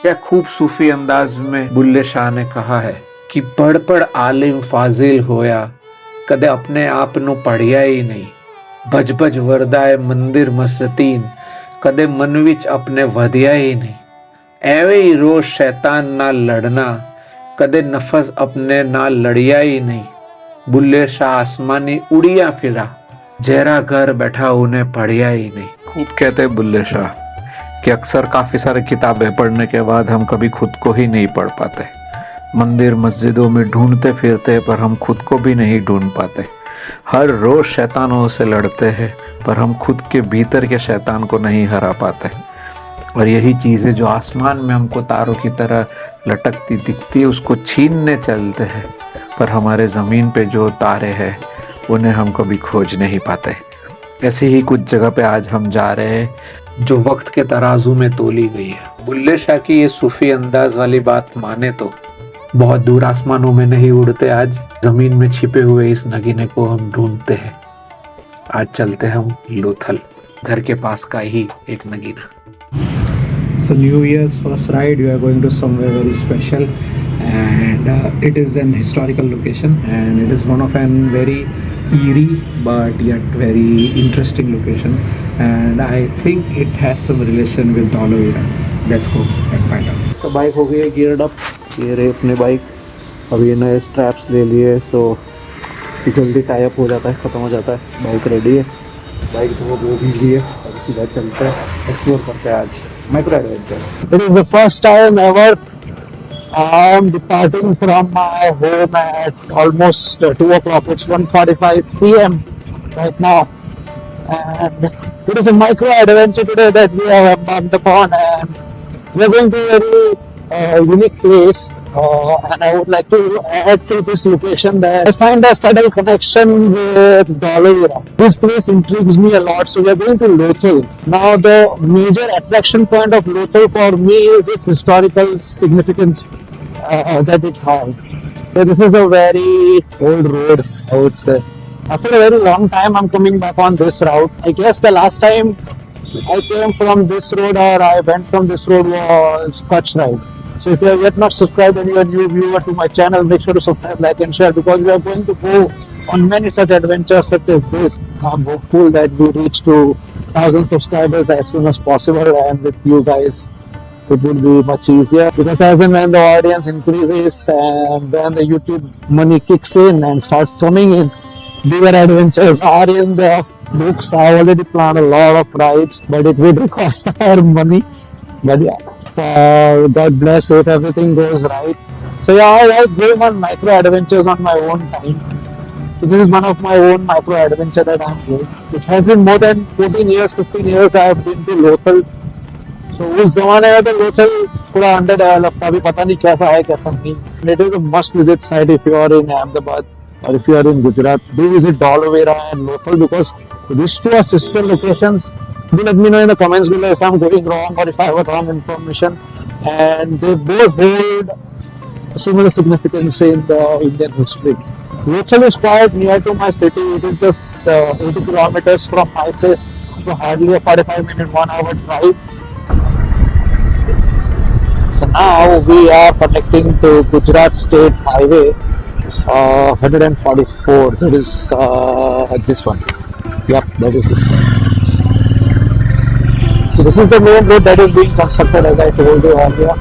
क्या खूब सूफी अंदाज में बुल्ले शाह ने कहा है कि पढ़ पढ़ आलिम फाजिल होया, कदे अपने आप ਨੂੰ ਪੜਿਆ ਹੀ ਨਹੀਂ। ਭਜ ਭਜ ਵਰਦਾ ਹੈ ਮੰਦਿਰ ਮਸਤੀਨ, ਕਦੇ ਮਨ ਵਿੱਚ ਆਪਣੇ ਵਧਿਆ ਹੀ ਨਹੀਂ। ਐਵੇਂ ਹੀ ਰੋਜ਼ ਸ਼ੈਤਾਨ ਨਾਲ ਲੜਨਾ, ਕਦੇ ਨਫਸ अपने ਨਾਲ ਲੜਿਆ ही नहीं। बुल्ले शाह आसमानी उड़िया फिरा, जहरा घर बैठा उन्हें पढ़िया ही नहीं। खूब कहते बुल्ले शाह कि अक्सर काफ़ी सारी किताबें पढ़ने के बाद हम कभी खुद को ही नहीं पढ़ पाते। मंदिर मस्जिदों में ढूंढते फिरते पर हम खुद को भी नहीं ढूंढ पाते। हर रोज़ शैतानों से लड़ते हैं पर हम खुद के भीतर के शैतान को नहीं हरा पाते। और यही चीज़ें जो आसमान में हमको तारों की तरह लटकती दिखती है उसको छीनने चलते हैं, पर हमारे ज़मीन पे जो तारे हैं उन्हें हम कभी खोज नहीं पाते। ऐसे ही कुछ जगह पे आज हम जा रहे हैं जो वक्त के तराजू में तोली गई है। बुल्ले शाह की ये सूफी अंदाज वाली बात माने तो बहुत दूर आसमानों में नहीं उड़ते, आज जमीन में छिपे हुए इस नगीने को हम ढूंढते हैं। आज चलते हैं हम लोथल, घर के पास का ही एक Nagina. So New Year's first ride, we are going to somewhere very special, and it is an historical location, and it is one of an very eerie but yet very interesting location, and I think it has some relation with Dolovira. Let's go and find out. तो bike हो गई है geared up, ये रहे अपने bike. अभी नए straps ले लिए, सो जल्दी टाई अप हो जाता है, ख़त्म हो जाता है। बाइक रेडी है, बाइक तो वो भी ली है। अब सीधा चलते हैं, एक्सप्लोर करते हैं आज micro adventure. It is the first time ever I am departing from my home at almost 2 o'clock. It's 1:45 p.m. right now, and it is a micro adventure today that we have embarked upon, and we are going to a very unique place, and I would like to add to this location that I find a subtle connection with Dolovira. This place intrigues me a lot, so we are going to Lothal. Now, the major attraction point of Lothal for me is its historical significance that it has. So this is a very old road, I would say. After a very long time, I'm coming back on this route. I guess the last time I came from this road or I went from this road was Kutch Ride. So if you have yet not subscribed and you are a new viewer to my channel, make sure to subscribe, like and share, because we are going to go on many such adventures such as this. I'm hopeful that we reach to 1,000 subscribers as soon as possible, and with you guys it will be much easier, because as and when the audience increases and when the YouTube money kicks in and starts coming in, bigger adventures are in the books. I already planned a lot of rides, but it would require money. But yeah, God bless if everything goes right. So yeah, I like going on micro adventures on my own time. So this is one of my own micro adventure that I'm doing. It has been more than 14 years, 15 years I have been to Lothal. So उस जमाने में तो लोथल पूरा under develop था, अभी पता नहीं कैसा है कैसा नहीं. It is a must visit site if you are in Ahmedabad or if you are in Gujarat. Do visit Dolovira and Lothal, because these two are sister locations. Do let me know in the comments below if I'm going wrong or if I have wrong information. And they both hold similar significance in the Indian history. Lothal is quite near to my city. It is just 80 kilometers from my place, so hardly a 45-minute, 1-hour drive. So now we are connecting to Gujarat State Highway 144. That is this one. Yep, that is this one. So this is the main road that is being constructed, as I told you earlier,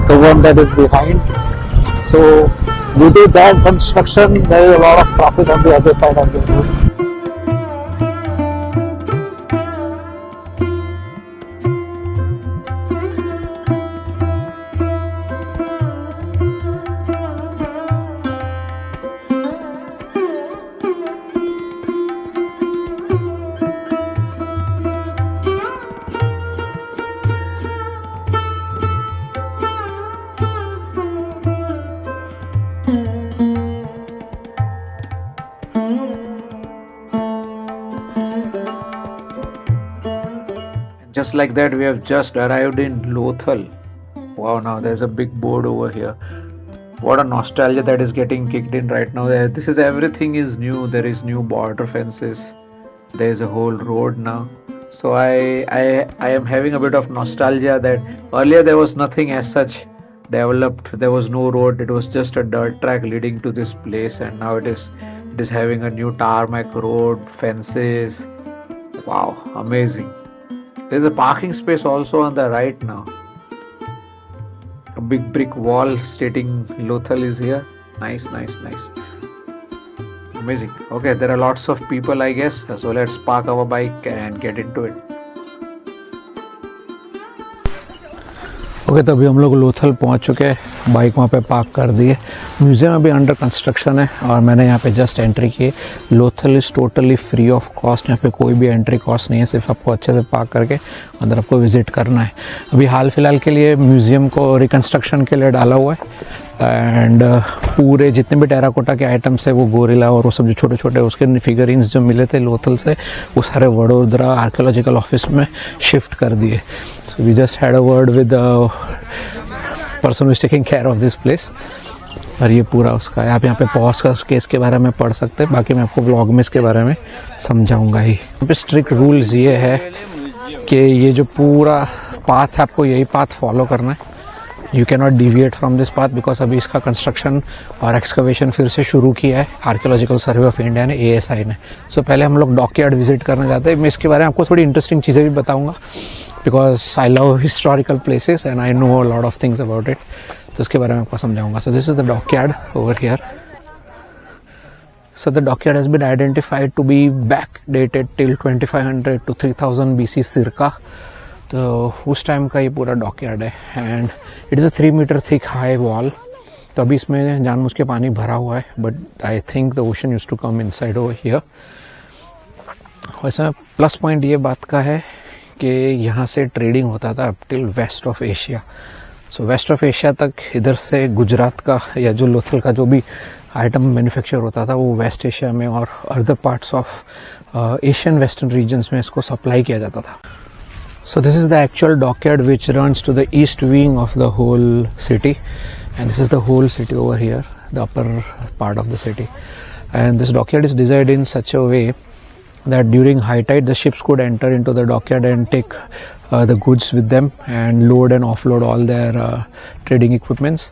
the one that is behind. So due to that construction, there is a lot of traffic on the other side of the road. Just like that, we have just arrived in Lothal. Wow, now there's a big board over here. What a nostalgia that is getting kicked in right now. This is everything is new. There is new border fences. There is a whole road now. So I am having a bit of nostalgia that earlier there was nothing as such developed. There was no road. It was just a dirt track leading to this place, and now it is having a new tarmac road, fences. Wow, amazing. There's a parking space also on the right now. A big brick wall stating Lothal is here. Nice. Amazing. Okay, there are lots of people, I guess. So let's park our bike and get into it. Okay तो अभी हम लोग लोथल पहुंच चुके हैं, bike वहाँ पे park कर दी है। म्यूज़ियम अभी अंडर कंस्ट्रक्शन है और मैंने यहाँ पे जस्ट एंट्री की है। Lothal is totally free of cost, यहाँ पे कोई भी एंट्री कॉस्ट नहीं है, सिर्फ आपको अच्छे से पार्क करके अंदर आपको विज़िट करना है। अभी हाल फिलहाल के लिए म्यूज़ियम को रिकन्स्ट्रक्शन के लिए डाला हुआ है एंड पूरे जितने भी टेराकोटा के आइटम्स है, वो गोरिल्ला और वो सब जो छोटे छोटे उसके फिगरिंस जो मिले थे लोथल से, वो सारे वडोदरा आर्कियोलॉजिकल ऑफिस में शिफ्ट कर दिए। So we just had a word with person who is taking care of this place. और ये पूरा उसका है। आप यहाँ पे पॉज का केस के बारे में पढ़ सकते हैं, बाकी मैं आपको व्लॉग में इसके बारे में समझाऊंगा ही। यहाँ पे स्ट्रिक्ट रूल्स ये है कि ये जो पूरा पाथ है आपको यही पाथ फॉलो करना है। You can not deviate from this path because अभी इसका कंस्ट्रक्शन और एक्सकवेशन फिर से शुरू किया है आर्कियोलॉजिकल सर्वे ऑफ इंडिया ने, ASI ने। सो पहले हम लोग डॉकयार्ड विजिट करना चाहते हैं। मैं इसके बारे में आपको थोड़ी इंटरेस्टिंग चीज़ें भी बताऊंगा because I love historical places and I know a lot of things about it. तो उसके बारे में आपको समझाऊंगा। सो this is the dockyard over here. So the dockyard has been identified to be backdated till 2500 to 3000 BC circa. तो उस time का ये पूरा डॉकयार्ड है and it is a 3 metre thick high wall. तो अभी इसमें जानबूझ के पानी भरा हुआ है, but I think the ocean use to come inside over here. वैसे प्लस पॉइंट ये बात का है कि यहाँ से ट्रेडिंग होता था up till west of Asia. So west of Asia तक इधर से गुजरात का या जो लोथल का जो भी आइटम मैन्युफैक्चर होता था वो वेस्ट एशिया में और other parts of Asian western regions में इसको सप्लाई किया जाता था। So this is the actual dockyard which runs to the east wing of the whole city, and this is the whole city over here, the upper part of the city. And this dockyard is designed in such a way that during high tide the ships could enter into the dockyard and take the goods with them and load and offload all their trading equipments.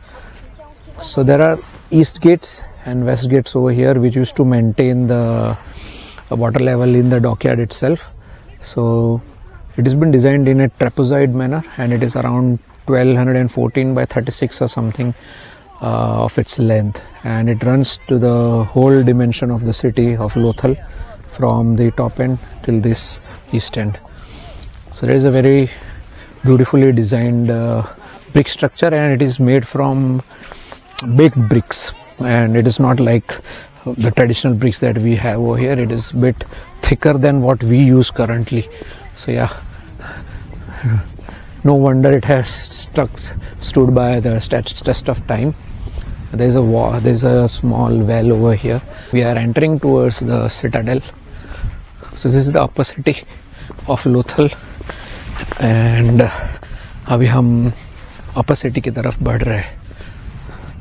So there are east gates and west gates over here which used to maintain the water level in the dockyard itself. So it has been designed in a trapezoid manner and it is around 1214 by 36 or something of its length, and it runs to the whole dimension of the city of Lothal from the top end till this east end. So there is a very beautifully designed brick structure and it is made from baked bricks, and it is not like the traditional bricks that we have over here. It is a bit thicker than what we use currently. So yeah, no wonder it has stood by the test of time. There's a small well over here. We are entering towards the citadel. So this is the upper city of Lothal and अभी हम upper city की तरफ बढ़ रहे हैं.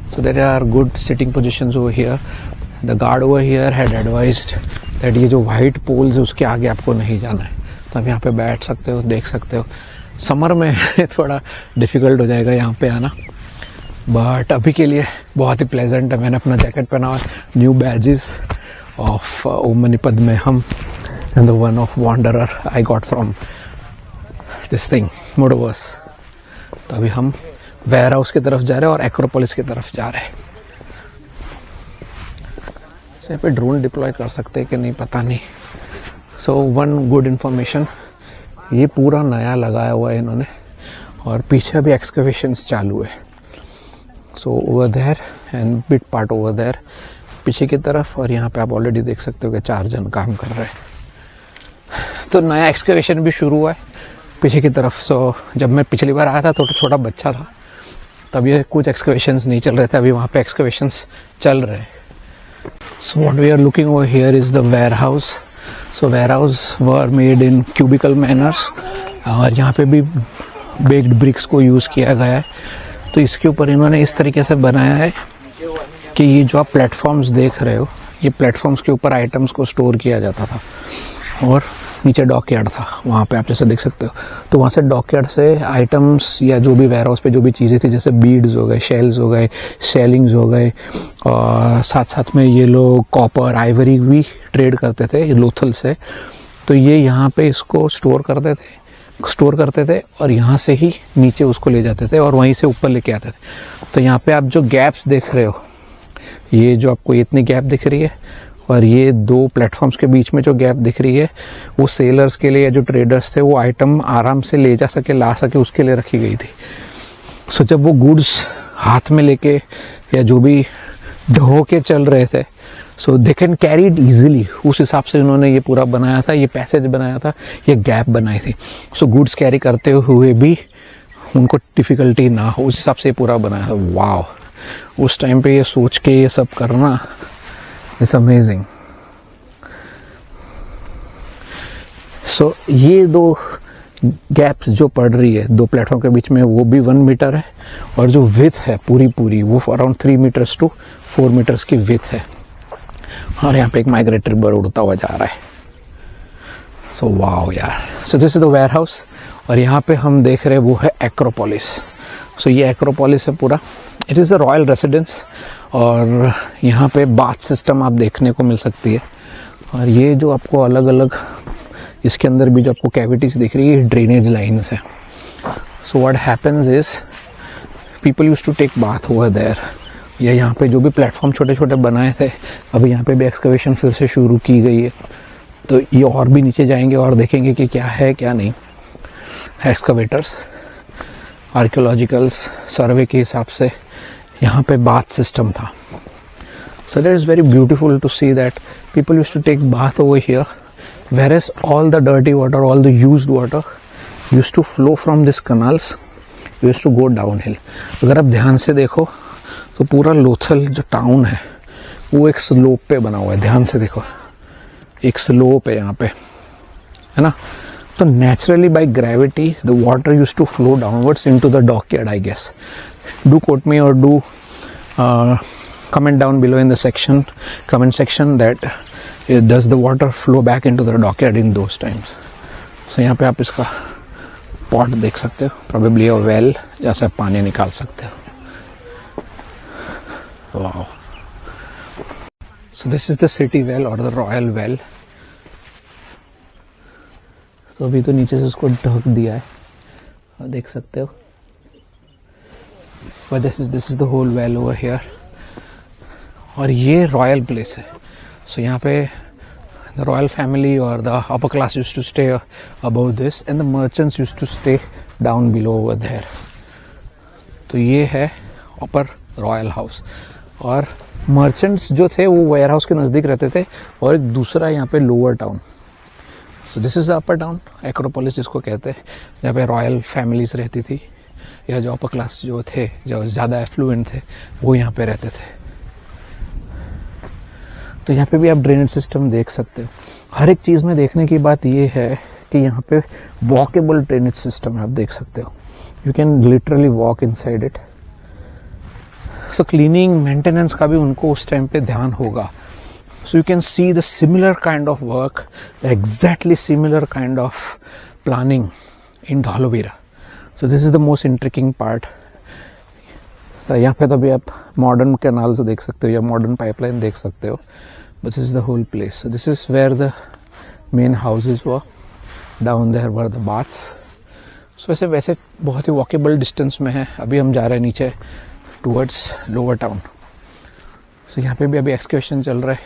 So there are good sitting positions over here. The guard over here had advised that ये जो white poles है उसके आगे आपको नहीं जाना है, तो आप यहाँ पे बैठ सकते हो, देख सकते हो. समर में थोड़ा डिफ़िकल्ट हो जाएगा यहाँ पे आना, बट अभी के लिए बहुत ही प्लेजेंट है. मैंने अपना जैकेट पहना हुआ, न्यू बैजेस ऑफ ओमनिपद में हम and the one of wanderer I got from this thing Motoverse. तो अभी हम वेयर हाउस की तरफ जा रहे हैं और एक्रोपोलिस की तरफ जा रहे हैं. यहाँ पे ड्रोन डिप्लॉय कर सकते हैं कि नहीं पता नहीं. सो वन गुड इन्फॉर्मेशन, ये पूरा नया लगाया हुआ है इन्होंने और पीछे भी एक्सकवेशंस चालू है. So over there and bit part over there पीछे की तरफ, और यहाँ पे आप ऑलरेडी देख सकते हो कि 4 जन काम कर रहे हैं. तो नया एक्सकवेशन भी शुरू हुआ है पीछे की तरफ. सो जब मैं पिछली बार आया था तो छोटा बच्चा था, तब ये कुछ एक्सकवेशंस नहीं चल रहे थे, अभी वहाँ पे एक्सकवेशंस चल रहे हैं. So what we are looking over here is the warehouse. So warehouse were made in cubical manners और यहाँ पे भी baked bricks को यूज़ किया गया है. तो इसके ऊपर इन्होंने इस तरीके से बनाया है कि ये जो आप प्लेटफॉर्म्स देख रहे हो, ये प्लेटफॉर्म्स के ऊपर आइटम्स को स्टोर किया जाता था और नीचे डॉकयार्ड था, वहाँ पे आप जैसे देख सकते हो। तो वहाँ से डॉकयार्ड से आइटम्स या जो भी वेयर हाउस पे जो भी चीज़ें थी, जैसे बीड्स हो गए, शेल्स हो गए, शेलिंग्स हो गए, और साथ साथ में ये लोग कॉपर, आइवरी भी ट्रेड करते थे लोथल से। तो ये यहाँ पे इसको स्टोर करते थे और यहाँ से ही नीचे उसको ले जाते थे और वहीं से ऊपर लेके आते थे। तो यहाँ पे आप जो गैप्स देख रहे हो, ये जो आपको इतनी गैप दिख रही है और ये दो प्लेटफॉर्म्स के बीच में जो गैप दिख रही है, वो सेलर्स के लिए या जो ट्रेडर्स थे वो आइटम आराम से ले जा सके, ला सके, उसके लिए रखी गई थी। सो जब वो गुड्स हाथ में लेके या जो भी ढो के चल रहे थे, so they can carry it easily, उस हिसाब से उन्होंने ये पूरा बनाया था, ये पैसेज बनाया था, ये गैप बनाई थी। सो गुड्स कैरी करते हुए भी उनको डिफिकल्टी ना हो, उस हिसाब से ये पूरा बनाया था। वाव, उस टाइम पे ये सोच के ये सब करना, इट्स अमेजिंग। सो ये दो गैप्स जो पड़ रही है दो प्लेटफॉर्म के बीच में, वो भी 1 मीटर है, और जो विथ है पूरी वो अराउंड 3 मीटर्स टू 4 मीटर्स की विथ है। और यहाँ पे एक माइग्रेटरी बर्ड उड़ता हुआ जा रहा है। सो वाओ यार। So this is the ware house, और यहाँ पे हम देख रहे हैं वो है एक्रोपोलिस। सो ये एक्रोपोलिस है पूरा, it is a royal residence, और यहाँ पे बाथ सिस्टम आप देखने को मिल सकती है। और ये जो आपको अलग अलग इसके अंदर भी जो आपको कैविटीज दिख रही है, ड्रेनेज लाइन्स है। So what happens is people use to take bath over there. या यहाँ पे जो भी प्लेटफॉर्म छोटे छोटे बनाए थे, अभी यहाँ पे भी एक्सकवेशन फिर से शुरू की गई है। तो ये और भी नीचे जाएंगे और देखेंगे कि क्या है क्या नहीं। एक्सकवेटर्स, आर्कियोलॉजिकल्स सर्वे के हिसाब से यहाँ पे बाथ सिस्टम था। So that is very beautiful to see that people use to take bath over here, whereas all the dirty water, all the used water used to flow from these canals, used to go downhill. अगर आप ध्यान से देखो तो पूरा लोथल जो town है वो एक स्लोप पे बना हुआ है। ध्यान से देखो, एक स्लोप है यहाँ पे, है ना। तो naturally by gravity the water used to flow downwards into the dockyard, I guess. Do quote me और do comment down below in the comment section that does the water flow back into the dockyard in those times. So यहाँ पे आप इसका pot देख सकते हो, probably a well जहाँ से आप पानी निकाल सकते हो। Wow. So this is the city well or the royal well. So अभी तो नीचे से उसको ढक दिया है, और देख सकते हो। But this is the whole well over here. और ये रॉयल प्लेस है। सो यहाँ पे द रॉयल फैमिली और the upper class used to stay above this and the merchants used to stay down below over there. तो ये है upper royal house, और मर्चेंट्स जो थे वो वेयर हाउस के नज़दीक रहते थे, और एक दूसरा यहाँ पे lower town. So this is the upper town, Acropolis जिसको कहते हैं, जहाँ पे रॉयल फैमिलीज रहती थी, या जो अपर क्लास जो थे, जो ज़्यादा एफ्लुएंट थे, वो यहाँ पे रहते थे। तो यहाँ पे भी आप ड्रेनेज सिस्टम देख सकते हो। हर एक चीज़ में देखने की बात ये है कि यहाँ पे वॉकेबल ड्रेनेज सिस्टम है, आप देख सकते हो। You can literally walk inside it. So cleaning maintenance का भी उनको उस टाइम पे ध्यान होगा। So you can see the similar kind of work, exactly similar kind of planning in Dholavira. So this is the most intriguing part. तो यहाँ पे तो अभी आप मॉडर्न कैनाल्स देख सकते हो या मॉडर्न पाइपलाइन देख सकते हो, but this is the whole place. So this is where the main houses were, down there were the baths. So वैसे बहुत ही वॉकेबल डिस्टेंस में है। अभी हम जा रहे हैं नीचे टूवर्ड्स लोअर टाउन। सो यहाँ पे भी अभी एक्सकवेशन चल रहा है।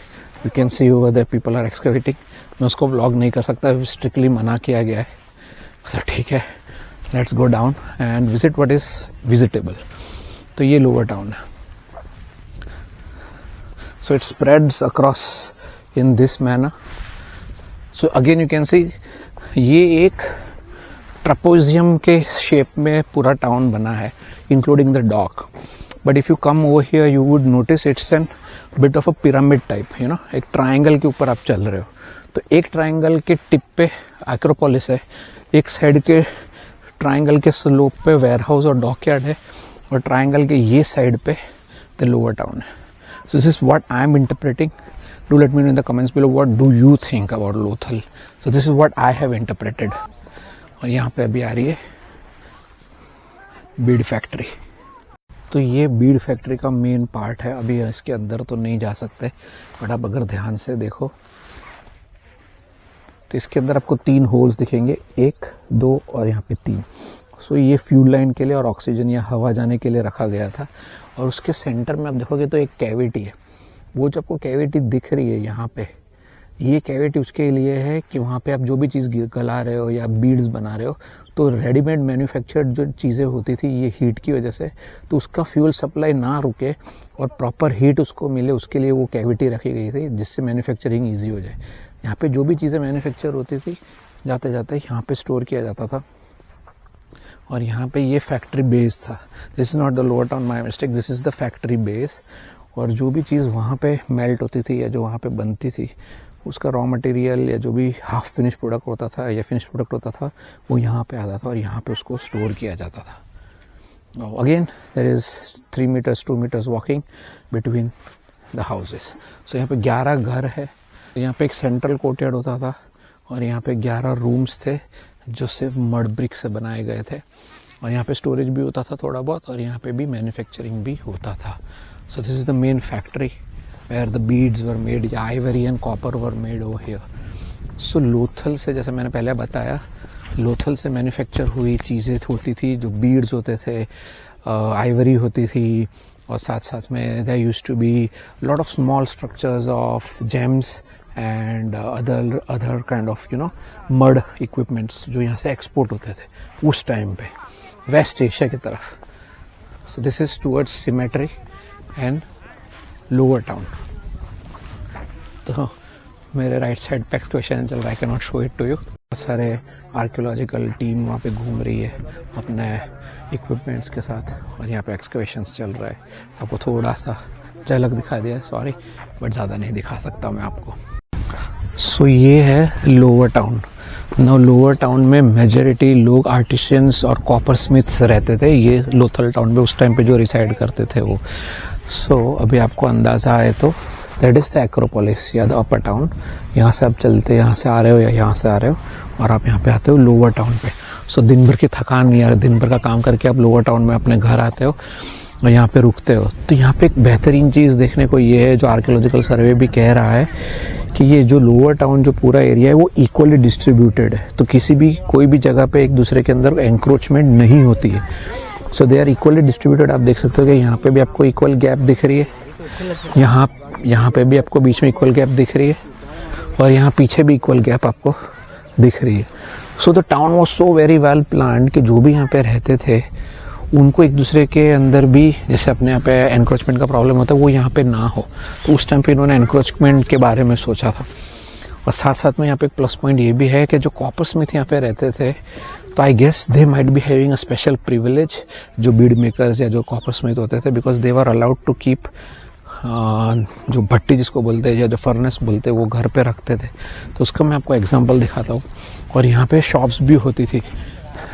You can see over that people are excavating. मैं उसको व्लॉग नहीं कर सकता, स्ट्रिक्टली मना किया गया है। तो ठीक है, let's go down and visit what is vegetable. तो ये लोअर टाउन है। So it spreads across in this manner. So again you can सी ये एक ट्रपोजियम के शेप में पूरा टाउन बना है, including the dock. But if you come over here you would notice it's an bit of a pyramid type, you know. एक triangle के ऊपर आप चल रहे हो। तो एक ट्राइंगल के टिप पे एक्रोपोलिस है, एक साइड के ट्राइंगल के स्लोप पे वेयर हाउस और डॉकयार्ड है, और ट्राइंगल के ये साइड पे द लोअर टाउन है। So this is what I am interpreting Do let me know in the comments below what do you think about Lothal. So this is what I have interpreted. और यहाँ पे अभी आ रही है Beed factory. तो ये Beed factory का मेन पार्ट है. अभी इसके अंदर तो नहीं जा सकते, बट आप अगर ध्यान से देखो तो इसके अंदर आपको 3 होल्स दिखेंगे, 1, 2 और यहाँ पे 3. सो ये फ्यूल लाइन के लिए और ऑक्सीजन या हवा जाने के लिए रखा गया था. और उसके सेंटर में आप देखोगे तो एक कैविटी है. वो जो आपको कैविटी दिख रही है यहाँ पे, ये कैविटी उसके लिए है कि वहाँ पे आप जो भी चीज़ गला रहे हो या बीड्स बना रहे हो, तो रेडीमेड मैन्युफैक्चर्ड जो चीज़ें होती थी ये हीट की वजह से, तो उसका फ्यूल सप्लाई ना रुके और प्रॉपर हीट उसको मिले, उसके लिए वो कैविटी रखी गई थी जिससे मैन्युफैक्चरिंग ईजी हो जाए. यहाँ पे जो भी चीज़ें मैन्युफैक्चर होती थी जाते जाते यहाँ पे स्टोर किया जाता था. और यहाँ पे ये फैक्ट्री बेस था. This is not the lower town, my mistake, this is the factory base. और जो भी चीज़ वहाँ पे मेल्ट होती थी या जो वहाँ पे बनती थी, उसका रॉ मटेरियल या जो भी हाफ फिनिश प्रोडक्ट होता था या फिनिश प्रोडक्ट होता था, वो यहाँ पे आता था और यहाँ पे उसको स्टोर किया जाता था. Again there is 3 meters 2 meters walking between the houses. So यहाँ पे 11 घर है. यहाँ पे एक सेंट्रल कोर्टयार्ड होता था और यहाँ पे 11 रूम्स थे जो सिर्फ मड ब्रिक से बनाए गए थे. और यहाँ पे स्टोरेज भी होता था थोड़ा बहुत, और यहाँ पे भी मैन्युफैक्चरिंग भी होता था. So this is the main factory where the beads were made, ivory and copper were made over here. So Lothal से, जैसे मैंने पहले बताया, लोथल से मैन्युफैक्चर हुई चीज़ें होती थी, जो बीड्स होते थे, आइवरी होती थी, और साथ साथ में there used to be lot of small structures of gems and other kind of mud equipments जो यहाँ से एक्सपोर्ट होते थे उस टाइम पे वेस्ट एशिया की तरफ. So this is towards Cemetery and lower town. तो मेरे राइट साइड पे एक्सकवेशन चल रहा है, I can not show it to you. बहुत सारे आर्कियोलॉजिकल टीम वहाँ पे घूम रही है अपने इक्विपमेंट्स के साथ, और यहाँ पे एक्सकवेशंस चल रहा है. आपको थोड़ा सा झलक दिखा दिया, सॉरी, बट ज़्यादा नहीं दिखा सकता मैं आपको. सो ये है lower town. Now lower town में मेजॉरिटी लोग आर्टिशियंस और कॉपर स्मिथ्स रहते थे. ये लोथल टाउन में उस टाइम पे जो रिसाइड करते थे वो. सो अभी आपको अंदाज़ा आए तो दैट इज़ द एक्रोपोलिस या द अपर टाउन. यहाँ से आप चलते यहाँ से आ रहे हो या यहाँ से आ रहे हो और आप यहाँ पे आते हो लोअर टाउन पे. सो दिन भर की थकान या दिन भर का काम करके आप लोअर टाउन में अपने घर आते हो और यहाँ पे रुकते हो. तो यहाँ पे एक बेहतरीन चीज़ देखने को ये है, जो आर्कियोलॉजिकल सर्वे भी कह रहा है कि ये जो लोअर टाउन जो पूरा एरिया है वो इक्वली डिस्ट्रीब्यूटेड है. तो किसी भी कोई भी जगह पे एक दूसरे के अंदर एंक्रोचमेंट नहीं होती है. सो दे आर इक्वली डिस्ट्रीब्यूटेड. आप देख सकते हो कि यहाँ पे भी आपको इक्वल गैप दिख रही है, यहाँ पे भी आपको बीच में इक्वल गैप दिख रही है, और यहाँ पीछे भी इक्वल गैप आपको दिख रही है. So the town was so very well planned कि जो भी यहाँ पे रहते थे उनको एक दूसरे के अंदर भी, जैसे अपने यहाँ पे एनक्रोचमेंट का प्रॉब्लम होता है, वो यहाँ पे ना हो. तो उस टाइम पे इन्होंने एनक्रोचमेंट के बारे में सोचा था. और साथ साथ में यहाँ पे एक प्लस पॉइंट ये भी है कि जो कॉपर स्मिथ यहाँ पे रहते थे, तो I guess they might be having a special privilege, जो बीड मेकर्स या जो कॉपर स्मिथ होते थे, because they were allowed to keep जो भट्टी जिसको बोलते हैं या जो फर्नेस बोलते हैं वो घर पे रखते थे. तो उसका मैं आपको एग्जांपल दिखाता हूँ. और यहाँ पे शॉप्स भी होती थी.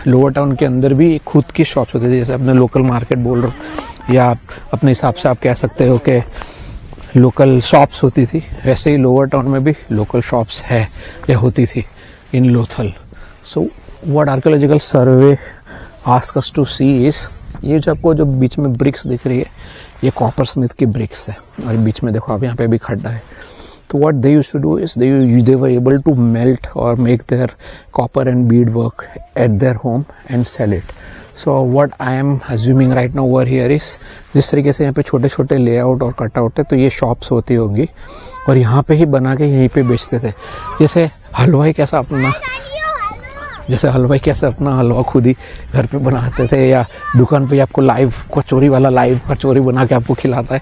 लोअर टाउन के अंदर भी खुद की शॉप्स होती थी, जैसे अपने लोकल मार्केट बोल रहे हो या अपने हिसाब से आप कह सकते हो कि लोकल शॉप्स होती थी, वैसे ही लोअर टाउन में भी लोकल शॉप्स है या होती थी in Lothal. So what archaeological survey ask us to see is, ये जो आपको जो बीच में ब्रिक्स दिख रही है ये कॉपर स्मिथ की ब्रिक्स है, और बीच में देखो आप यहाँ पे भी खड्डा है. तो what they used to do is they were able to melt or make their copper and bead work at their home and sell it. So what I am assuming right now over here is, जिस तरीके से यहाँ पे छोटे छोटे layout और cutout है, तो ये शॉप्स होती होंगी और यहाँ पे ही बना के यहीं पे बेचते थे. जैसे हलवाई कैसा अपना हलवा खुद ही घर पे बनाते थे, या दुकान पे आपको लाइव कचौरी बना के आपको खिलाता है,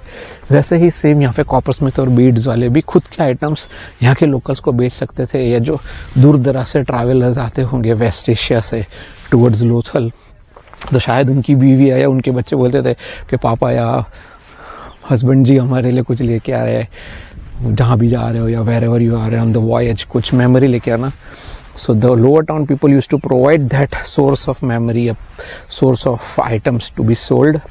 वैसे ही सेम यहाँ पे कॉपर स्मिथ और बीड्स वाले भी खुद के आइटम्स यहाँ के लोकल्स को बेच सकते थे. या जो दूर दराज से ट्रैवलर्स आते होंगे वेस्ट एशिया से टुवर्ड्स लोथल, तो शायद उनकी बीवी या उनके बच्चे बोलते थे कि पापा या हस्बैंड जी हमारे लिए कुछ लेके आ रहे हैं, जहाँ भी जा रहे हो या वेर एवर यू आ रहे हो ऑन द वॉयज, कुछ मेमोरी लेके आना. So the lower town people used to provide that source of memory, a source of items to be sold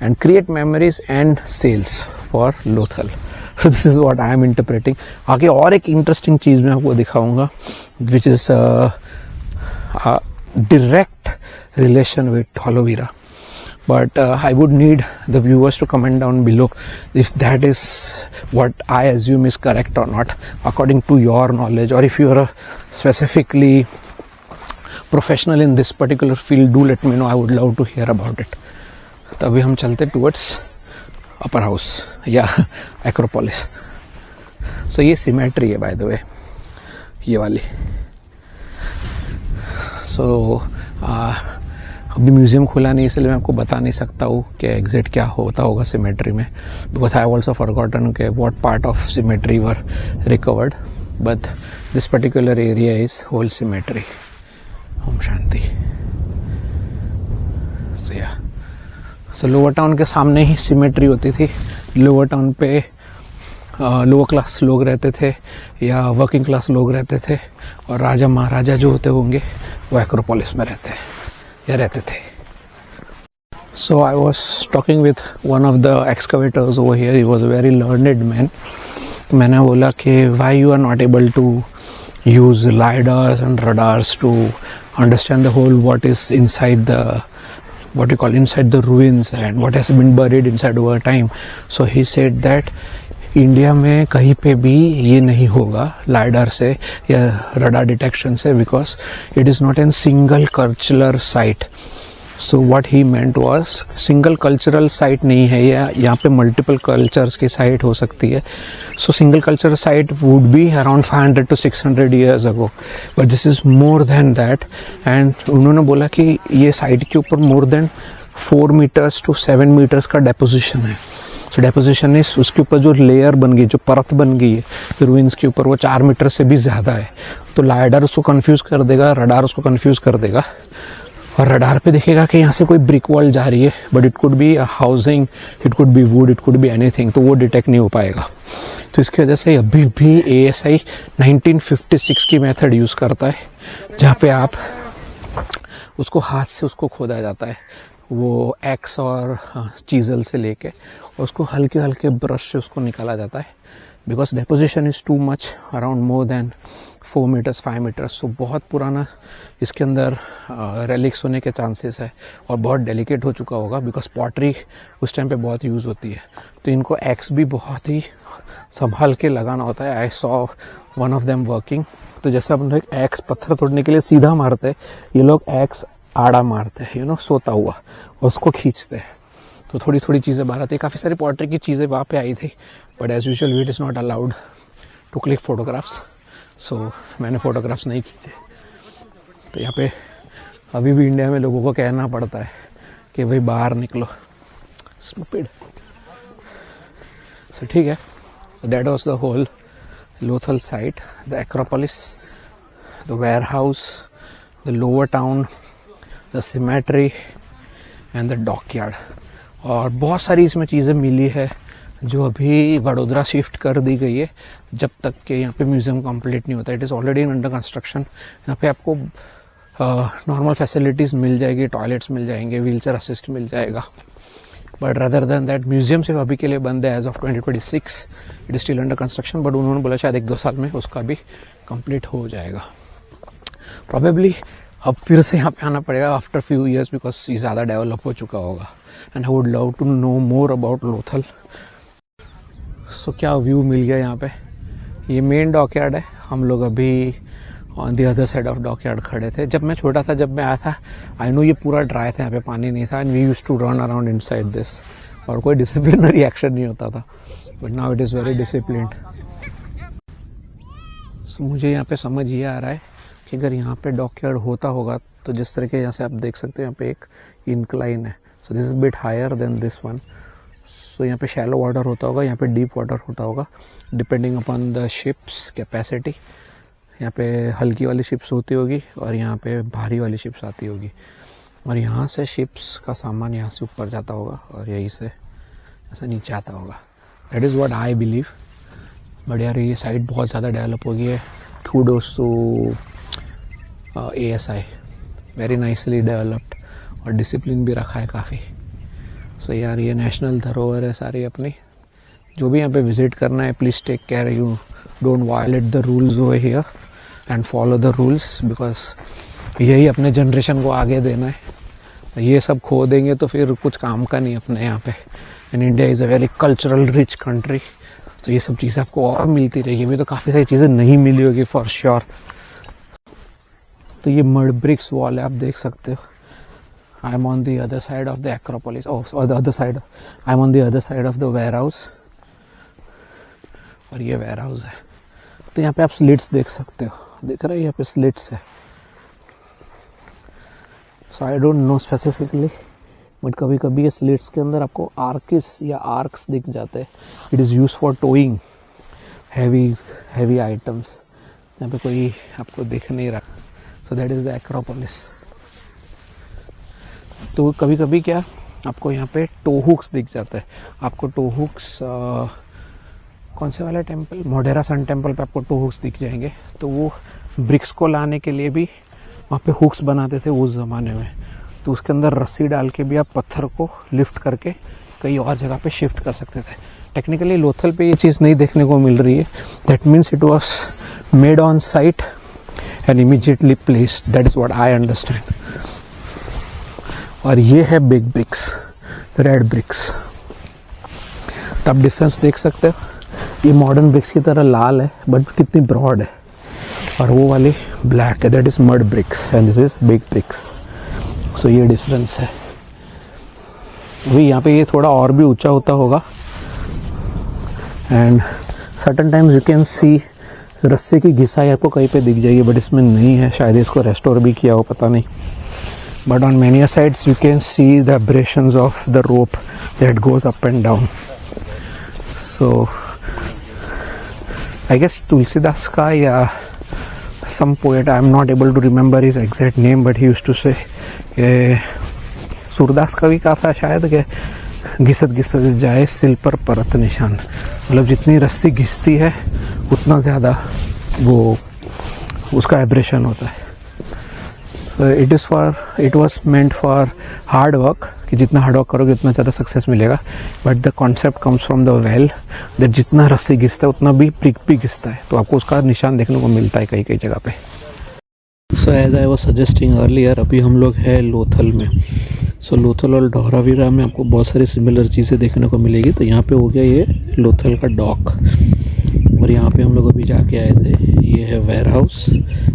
and create memories and sales for Lothal. So this is what I am interpreting. आगे और एक interesting चीज मैं आपको दिखाऊंगा which is direct relation with Dhalavira. But I would need the viewers to comment down below if that is what I assume is correct or not according to your knowledge, or if you are specifically professional in this particular field, do let me know. I would love to hear about it. तो अभी हम चलते towards upper house या Acropolis. सो ये symmetry है by the way, ये वाली. सो अभी म्यूजियम खुला नहीं, इसलिए मैं आपको बता नहीं सकता हूँ कि एग्जैक्ट क्या होता होगा सिमेट्री में, because I have also forgotten के what part of cemetery were recovered, but this particular area is whole cemetery. ओम शांति. सो लोअर टाउन के सामने ही सिमेट्री होती थी. लोअर टाउन पे लोअर क्लास लोग रहते थे या वर्किंग क्लास लोग रहते थे, और राजा महाराजा जो होते होंगे वो एक्रोपोलिस में रहते थे. So I was talking with one of the excavators over here. He was a very learned man. मैंने बोला कि why you are not able to use lidars and radars to understand the whole what is inside the what you call inside the ruins and what has been buried inside over time. So he said that India में कहीं पे भी ये नहीं होगा lidar से या radar detection से, because it is not an single cultural site. So what he meant was single cultural site नहीं है, या यहाँ पे मल्टीपल कल्चर्स की साइट हो सकती है. सो single cultural site would be around 500 to 600 years ago, but this is more than that. And उन्होंने बोला कि ये साइट के ऊपर more than 4 meters to 7 meters का डेपोजिशन है. सो डेपोजिशन इज उसके ऊपर जो लेयर बन गई, जो परत बन गई है रूइंस के ऊपर, वो 4 मीटर से भी ज़्यादा है. तो लाइडर उसको कंफ्यूज कर देगा, रडार उसको कंफ्यूज कर देगा, और रडार पे देखेगा कि यहाँ से कोई ब्रिक वॉल जा रही है, but it could be a housing, it could be would, it could be anything, तो वो डिटेक्ट नहीं हो पाएगा. तो इसकी वजह से अभी भी ASI 1956 की मेथड यूज़ करता है, जहाँ पे आप उसको हाथ से उसको खोदा जाता है, वो एक्स और चीजल से लेके, और उसको हल्के हल्के ब्रश से उसको निकाला जाता है, because deposition is too much, around more than 4 meters 5 meters. सो बहुत पुराना इसके अंदर रेलिक्स होने के चांसेस है, और बहुत डेलिकेट हो चुका होगा, बिकॉज पॉटरी उस टाइम पे बहुत यूज़ होती है. तो इनको एक्स भी बहुत ही संभाल के लगाना होता है. I saw one of them working. तो जैसे अपन लोग एक्स पत्थर तोड़ने के लिए सीधा मारते हैं, ये लोग एक्स आड़ा मारते हैं, सोता हुआ, और उसको खींचते हैं. तो थोड़ी थोड़ी चीज़ें बाहर आती है. काफ़ी सारी पॉटरी की चीज़ें वहाँ पे आई थी, but as usual it is not allowed to click photographs. So मैंने फोटोग्राफ्स नहीं खींचे. तो यहाँ पे अभी भी इंडिया में लोगों को कहना पड़ता है कि भाई बाहर निकलो, स्टूपिड. सो ठीक है. So that was the whole Lothal site, the acropolis, the warehouse, the lower town, the cemetery and the dockyard. और बहुत सारी इसमें चीज़ें मिली है जो अभी वडोदरा शिफ्ट कर दी गई है, जब तक कि यहाँ पे म्यूज़ियम कंप्लीट नहीं होता. It is already in under construction. यहाँ पे आपको नॉर्मल फैसिलिटीज़ मिल जाएगी, टॉयलेट्स मिल जाएंगे, व्हीलचेयर असिस्ट मिल जाएगा, but rather than that museum सिर्फ अभी के लिए बंद है. As of 2026 it is still under construction, but उन्होंने बोला शायद 1-2 साल में उसका भी कंप्लीट हो जाएगा प्रॉबेबली. अब फिर से यहाँ पे आना पड़ेगा आफ्टर फ्यू ईयर्स, बिकॉज ये ज़्यादा डेवलप हो चुका होगा. And I would love to know more about Lothal. So क्या व्यू मिल गया यहाँ पे. ये मेन डॉकयार्ड है. हम लोग अभी on the other side of dockyard खड़े थे. जब मैं छोटा था, जब मैं आया था, आई नो ये पूरा ड्राई था, यहाँ पे पानी नहीं था, and we used to run around inside this, और कोई डिसिप्लिनरी एक्शन नहीं होता था, but now it is very disciplined. So मुझे यहाँ पे समझ ये आ रहा है कि अगर यहाँ पे डॉकयार्ड होता होगा, तो जिस तरीके यहाँ से आप देख सकते हो, यहाँ पे एक इंक्लाइन है. So this is bit higher than this one. So यहाँ पे शैलो वाटर होता होगा, यहाँ पे डीप वाटर होता होगा, depending upon the ships capacity. यहाँ पे हल्की वाली शिप्स होती होगी, और यहाँ पे भारी वाली शिप्स आती होगी, और यहाँ से शिप्स का सामान यहाँ से ऊपर जाता होगा, और यहीं से ऐसा नीचे आता होगा. That is what I believe. But यार ये साइट बहुत ज़्यादा डेवलप हो गई है. kudos to ASI, very nicely developed, और डिसिप्लिन भी रखा है काफ़ी. सो यार ये नेशनल धरोहर है सारी अपनी, जो भी यहाँ पे विजिट करना है, please take care, you don't violate the rules over here and follow the rules, because यही अपने जनरेशन को आगे देना है। ये सब खो देंगे तो फिर कुछ काम का नहीं अपने यहाँ पे। And India is a very cultural rich country, तो ये सब चीज़ें आपको और मिलती रहेगी। अभी तो काफ़ी सारी चीज़ें नहीं मिली होगी फॉर श्योर। तो ये मड ब्रिक्स वॉल है, आप देख सकते हो। I am on the other side of the acropolis, the other side, I am on the other side of the ware house, और ये वेयर हाउस है। तो यहाँ पे आप स्लिट्स देख सकते हो, देख रहे हो यहाँ पे स्लिट्स है। So I don't know specifically, but कभी कभी ये स्लिट्स के अंदर आपको आर्किस या आर्क्स दिख जाते हैं। It is use for towing heavy items. यहाँ पे कोई आपको दिख नहीं रहा। सो दैट इज़ द एक्रोपोलिस। तो कभी कभी क्या आपको यहाँ पे टोहुक्स दिख जाता है। आपको टोहुक्स कौन से वाला टेम्पल, मोढेरा सन टेम्पल पे आपको टोहुक्स दिख जाएंगे। तो वो ब्रिक्स को लाने के लिए भी वहाँ पे हुक्स बनाते थे उस ज़माने में। तो उसके अंदर रस्सी डाल के भी आप पत्थर को लिफ्ट करके कहीं और जगह पे शिफ्ट कर सकते थे। टेक्निकली लोथल पे ये चीज़ नहीं देखने को मिल रही है। That means it was made on site and immediately placed, that is what I understand. और ये है बिग ब्रिक्स, रेड ब्रिक्स। तो आप डिफरेंस देख सकते हो, ये मॉडर्न ब्रिक्स की तरह लाल है बट कितनी ब्रॉड है, और वो वाली ब्लैक है, that is mud bricks and this is big bricks. So ये डिफरेंस है। अभी यहाँ पे ये थोड़ा और भी ऊंचा होता होगा, and certain times you can सी रस्से की घिसाई आपको कहीं पे दिख जाएगी, बट इसमें नहीं है, शायद इसको रेस्टोर भी किया हो, पता नहीं। But on many sides you can see the abrasions of the rope that goes up and down. So I guess Tulsidas ka ya some poet, I am not able to remember his exact name, but he used to say Surdas का भी कहा था शायद कि घिसत घिसत जाए सिल पर परत निशान। मतलब जितनी रस्सी घिसती है उतना ज़्यादा वो उसका एब्रेशन होता है। It was meant for hard work, कि जितना हार्ड वर्क करोगे उतना ज़्यादा सक्सेस मिलेगा। But the concept comes from the well that जितना रस्सी घिसता है उतना भी प्रिक भी घिसता है, तो आपको उसका निशान देखने को मिलता है कई कई जगह पे। So as I was suggesting earlier, अभी हम लोग हैं लोथल में। सो लोथल और धौलावीरा में आपको बहुत सारी सिमिलर चीज़ें देखने को मिलेगी। तो यहाँ पे हो गया ये लोथल का डॉक, और यहाँ पे हम लोग अभी जाके आए थे। ये है वेयर हाउस,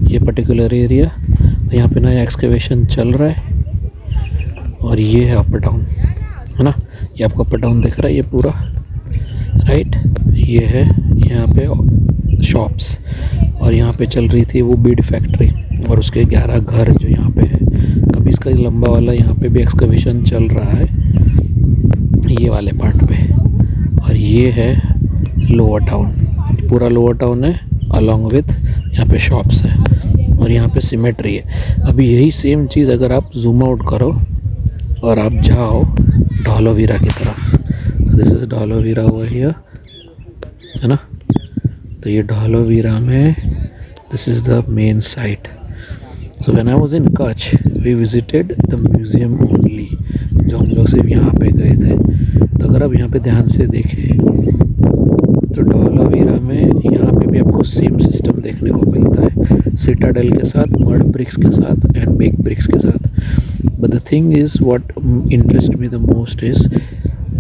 ये पर्टिकुलर एरिया। यहाँ पे नया एक्सकेवेशन चल रहा है, और ये है अप डाउन, है ना। ये आपको अप डाउन दिख रहा है, ये पूरा राइट। ये है यहाँ पे शॉप्स, और यहाँ पे चल रही थी वो बीड फैक्ट्री, और उसके 11 घर जो यहाँ पे है। अभी इसका लंबा वाला यहाँ पे भी एक्सकेवेशन चल रहा है, ये वाले पार्ट पे। और ये है लोअर टाउन, पूरा लोअर टाउन है, अलॉन्ग विथ यहाँ पे शॉप्स है, और यहाँ पे सिमेट्री है। अभी यही सेम चीज़ अगर आप जूम आउट करो और आप जाओ धौलावीरा की तरफ, तो दिस इज धौलावीरा हुआ हियर, है ना। तो ये धौलावीरा में this is the main site. So when I was in Kutch we visited the museum only, जो हम लोग सिर्फ यहाँ पे गए थे। तो अगर आप यहाँ पे ध्यान से देखें तो धौलावीरा में यहाँ पे भी आपको सेम सिस्टम देखने को मिलता है, सिटाडेल के साथ, मड ब्रिक्स के साथ एंड बिग ब्रिक्स के साथ। But the thing is what interest me the most is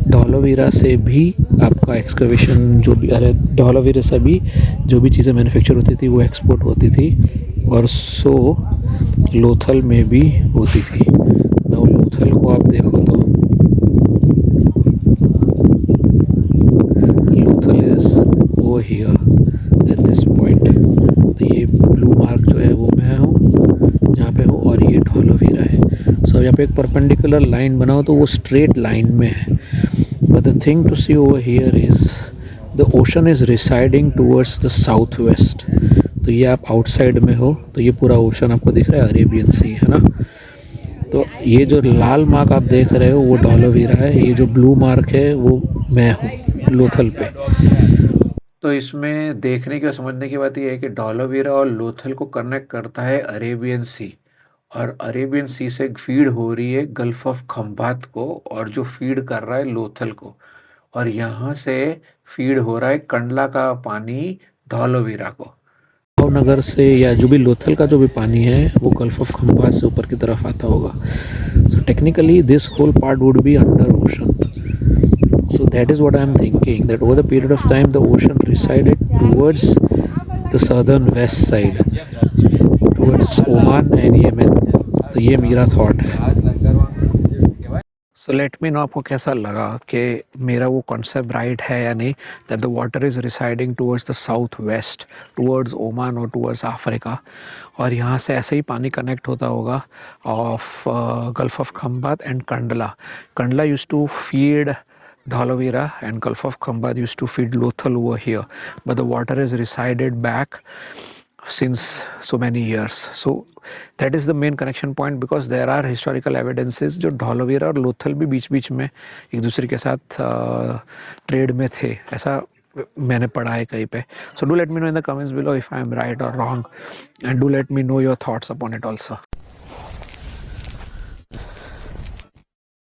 Dholavira से भी आपका एक्सकवेशन जो भी, अरे धौलावीरा से भी जो भी चीज़ें मैन्युफैक्चर होती थी वो एक्सपोर्ट होती थी, और सो लोथल में भी होती थी। नाउ लोथल को आप देखो तो लोथल इज वो हियर एट दिस पॉइंट। तो ये ब्लू मार्क जो है वो मैं हूँ जहाँ पे हूँ, और ये धौलावीरा है। सो यहाँ पे एक परपेंडिकुलर लाइन बनाओ तो वो स्ट्रेट लाइन में है। But the thing to see over here is the ocean is receding towards the south west. तो ये आप आउटसाइड में हो, तो ये पूरा ओशन आपको दिख रहा है, अरेबियन सी, है ना। तो ये जो लाल मार्क आप देख रहे हो वो धौलावीरा है, ये जो ब्लू मार्क है वो मैं हूँ लोथल पे। तो इसमें देखने की और समझने की बात यह है कि धौलावीरा और लोथल को कनेक्ट करता है अरेबियन सी, और अरेबियन सी से फीड हो रही है गल्फ ऑफ खंबात को, और जो फीड कर रहा है लोथल को। और यहाँ से फीड हो रहा है कंडला का पानी धौलावीरा को। भावनगर से या जो भी लोथल का जो भी पानी है वो गल्फ ऑफ खंबात से ऊपर की तरफ आता होगा। So technically this whole part would be under ocean. So that is what I am thinking, that over the period of time the ocean resided towards the southern west side, towards Oman and Yemen. तो ये मेरा thought है। So let me know आपको कैसा लगा कि मेरा वो कॉन्सेप्ट राइट है या नहीं, that the water is receding towards the south west, towards Oman और टूवर्ड्स अफ्रीका, और यहाँ से ऐसे ही पानी कनेक्ट होता होगा of gulf of Khambhat and Kandla. Kandla use to feed Dhalavira and Gulf of Khambat used to feed Lothal over here, but the water has resided back since so many years. So that is the main connection point, because there are historical evidences जो Dhalavira और Lothal भी बीच बीच में एक दूसरे के साथ trade में थे, ऐसा मैंने पढ़ा है कहीं पे। So do let me know in the comments below if I am right or wrong, and do let me know your thoughts upon it also.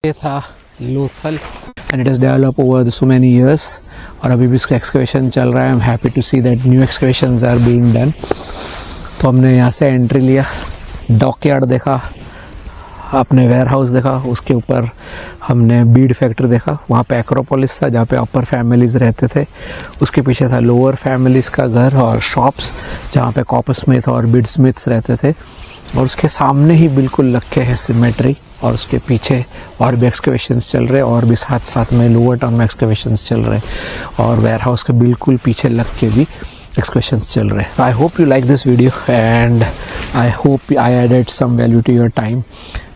ये था Lothal and it has developed over so many years, और अभी भी इसका excavation चल रहा है। I am happy to see that new excavations are being done. तो हमने यहाँ से एंट्री लिया, डॉकयार्ड देखा, अपने वेयर हाउस देखा, उसके ऊपर हमने बीड फैक्ट्री देखा, वहाँ पे एक्रोपोलिस था जहाँ पे अपर फैमिलीज रहते थे, उसके पीछे था लोअर फैमिलीज का घर और शॉप्स जहाँ पे कॉपर स्मिथ और बीड स्मिथ्स रहते थे, और उसके सामने ही बिल्कुल लगे है सिमेट्री, और उसके पीछे और भी एक्सकवेशंस चल रहे, और भी साथ साथ में लोअर टर्म में एक्सकवेशंस चल रहे, और वेयर हाउस के बिल्कुल पीछे लग के भी एक्सकवेशंस चल रहे। So I hope you like this video, and I hope I added some value to your time,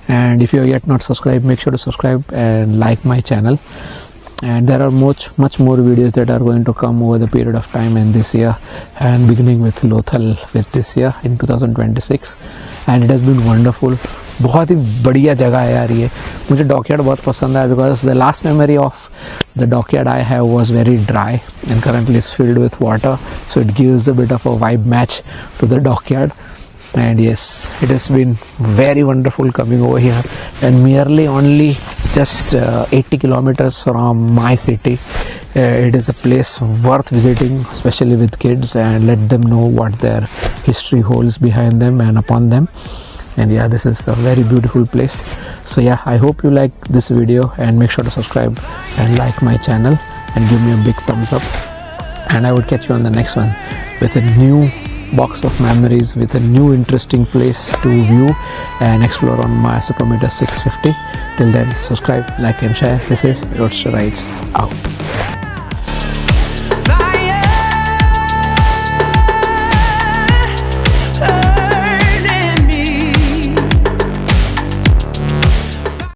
and if you are yet not subscribed, make sure to subscribe and like my channel. And there are much more videos that are going to come over the period of time in this year, and beginning with Lothal with this year in 2026, and it has been wonderful. बहुत ही बढ़िया जगह है यार ये। मुझे dockyard बहुत पसंद है, because the last memory of the dockyard I have was very dry and currently is filled with water, so it gives a bit of a vibe match to the dockyard. And yes, it has been very wonderful coming over here, and merely only just 80 kilometers from my city. It is a place worth visiting, especially with kids, and let them know what their history holds behind them and upon them. And yeah, this is a very beautiful place. So yeah, I hope you like this video, and make sure to subscribe and like my channel and give me a big thumbs up, and I will catch you on the next one with a new box of memories, with a new interesting place to view and explore on my Supermeter 650. Till then, subscribe, like and share. This is Roadster Rides out.